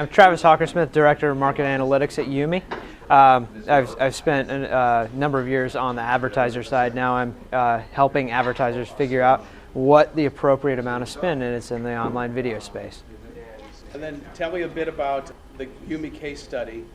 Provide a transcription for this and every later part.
I'm Travis Hockersmith, Director of Market Analytics at YuMe. I've spent a number of years on the advertiser side. Now I'm helping advertisers figure out what the appropriate amount of spend is in the online video space. And then tell me a bit about the YuMe case study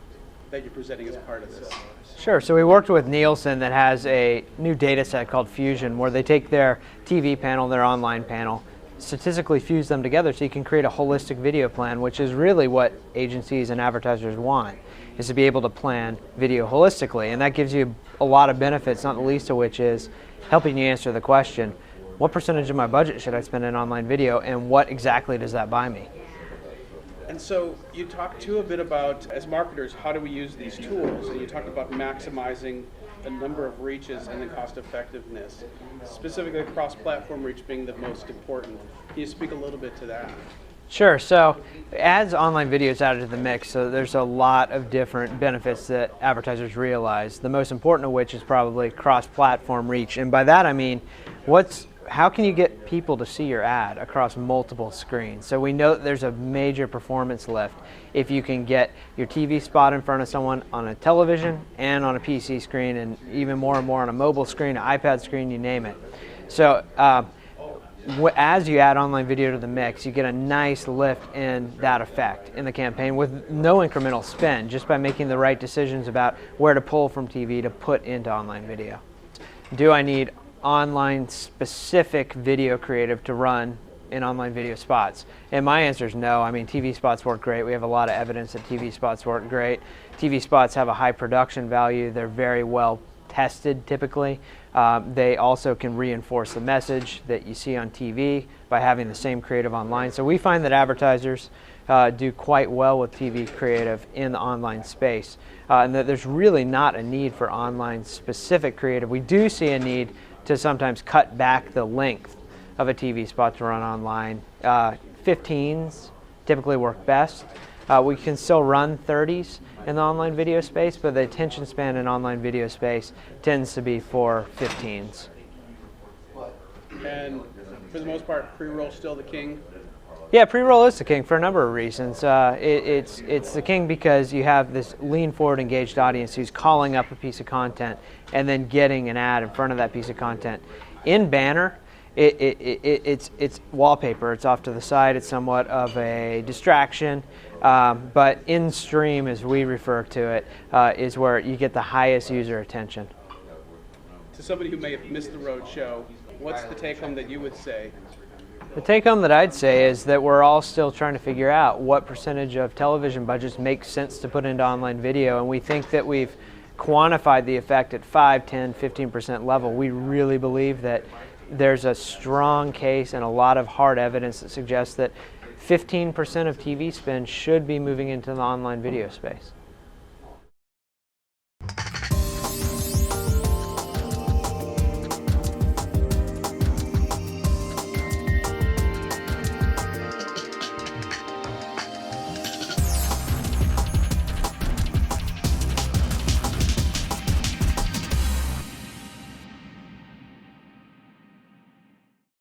that you're presenting as part of this. Sure. So we worked with Nielsen that has a new data set called Fusion, where they take their TV panel and their online panel, statistically fuse them together so you can create a holistic video plan, which is really what agencies and advertisers want, is to be able to plan video holistically. And that gives you a lot of benefits, not the least of which is helping you answer the question, what percentage of my budget should I spend in online video, and what exactly does that buy me? And so you talked too a bit about, as marketers, how do we use these tools? And you talked about maximizing the number of reaches and the cost effectiveness, specifically cross-platform reach being the most important. Can you speak a little bit to that? Sure. So as online video is added to the mix, so there's a lot of different benefits that advertisers realize, the most important of which is probably cross-platform reach. And by that I mean, how can you get people to see your ad across multiple screens? So we know that there's a major performance lift if you can get your TV spot in front of someone on a television and on a PC screen, and even more and more on a mobile screen, an iPad screen, you name it. So as you add online video to the mix, you get a nice lift in that effect in the campaign with no incremental spend, just by making the right decisions about where to pull from TV to put into online video. Do I need online specific video creative to run in online video spots? And my answer is no. I mean, TV spots work great. We have a lot of evidence that TV spots work great. TV spots have a high production value. They're very well tested typically. They also can reinforce the message that you see on TV by having the same creative online. So we find that advertisers do quite well with TV creative in the online space, and that there's really not a need for online specific creative. We do see a need to sometimes cut back the length of a TV spot to run online. 15s typically work best. We can still run 30s in the online video space, but the attention span in online video space tends to be for 15s. And for the most part, pre-roll still the king? Yeah, pre-roll is the king for a number of reasons. It's the king because you have this lean forward engaged audience who's calling up a piece of content and then getting an ad in front of that piece of content. In banner, it's wallpaper. It's off to the side. It's somewhat of a distraction. But in stream, as we refer to it, is where you get the highest user attention. To somebody who may have missed the roadshow, what's the take-home that you would say? The take-home that I'd say is that we're all still trying to figure out what percentage of television budgets makes sense to put into online video, and we think that we've quantified the effect at 5, 10, 15% level. We really believe that there's a strong case and a lot of hard evidence that suggests that 15% of TV spend should be moving into the online video space.